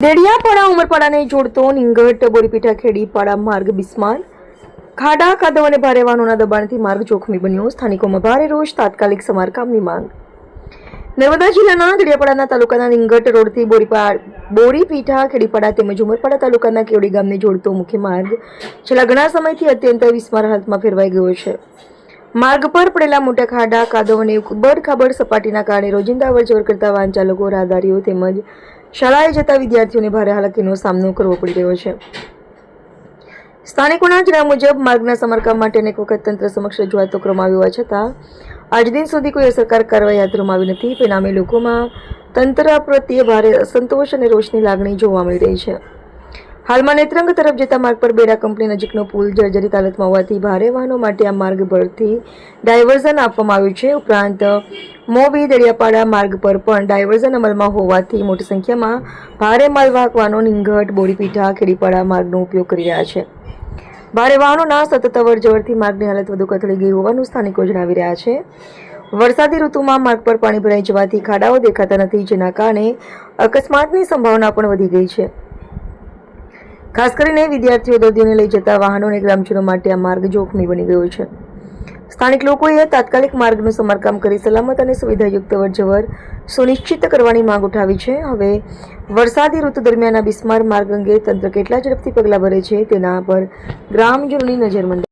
દેડિયાપાડા ઉમરપાડાને જોડતો નિંગટ બોરીપીઠા ખેડીપાડા માર્ગ બિસ્માર ખાડા કાદવ અને ભારે વાહનોના દબાણથી માર્ગ જોખમી બન્યો. સ્થાનિકોમાં ભારે રોષ, તાત્કાલિક સમારકામની માંગ. નર્મદા જિલ્લાના દેડિયાપાડાના તાલુકાના નિંગટ રોડથી બોરીપીઠા ખેડીપાડા તેમજ ઉમરપાડા તાલુકાના કેવડી ગામને જોડતો મુખ્ય માર્ગ છેલ્લા ઘણા સમયથી અત્યંત બિસ્માર હાલતમાં ફેરવાઈ ગયો છે. માર્ગ પર પડેલા મોટા ખાડા કાદવ અને ઉબડ-ખાબડ સપાટીના કારણે રોજિંદા અવરજવર કરતા વાહન ચાલકો, રાહદારીઓ તેમજ શાળાએ જતા વિદ્યાર્થીઓને ભારે હાલાકીનો સામનો કરવો પડી રહ્યો છે. સ્થાનિકોના જણાવ્યા મુજબ માર્ગના સમારકામ માટે અનેક વખત તંત્ર સમક્ષ રજૂઆતો કરવામાં આવી હોવા છતાં આજ દિન સુધી કોઈ અસરકારક કાર્યવાહી હાથ ધરવામાં આવી નથી. પરિણામે લોકોમાં તંત્ર પ્રત્યે ભારે અસંતોષ અને રોષની લાગણી જોવા મળી રહી છે. હાલમાં નેત્રંગ તરફ જતા માર્ગ પર બેડા કંપની નજીકનો પુલ જર્જરિત હાલતમાં હોવાથી ભારે વાહનો માટે આ માર્ગ પરથી ડાયવર્ઝન આપવામાં આવ્યું છે. ઉપરાંત મોવી દેડિયાપાડા માર્ગ પર પણ ડાયવર્ઝન અમલમાં હોવાથી મોટી સંખ્યામાં ભારે માલવાહક વાહનો નિંગટ બોરીપીઠા ખેડીપાડા માર્ગનો ઉપયોગ કરી રહ્યા છે. ભારે વાહનોના સતત અવરજવરથી માર્ગની હાલત વધુ કથળી ગઈ હોવાનું સ્થાનિકો જણાવી રહ્યા છે. વરસાદી ઋતુમાં માર્ગ પર પાણી ભરાઈ જવાથી ખાડાઓ દેખાતા નથી, જેના કારણે અકસ્માતની સંભાવના પણ વધી ગઈ છે. ખાસ કરીને વિદ્યાર્થીઓ, દર્દીઓને લઈ જતા વાહનો અને ગ્રામજનો માટે આ માર્ગ જોખમી બની ગયો છે. સ્થાનિક લોકોએ તાત્કાલિક માર્ગનું સમારકામ કરી સલામત અને સુવિધાયુક્ત અવરજવર સુનિશ્ચિત કરવાની માંગ ઉઠાવી છે. હવે વરસાદી ઋતુ દરમિયાન આ બિસ્માર માર્ગ અંગે તંત્ર કેટલા ઝડપથી પગલાં ભરે છે તેના પર ગ્રામજનોની નજર મંડાઈ.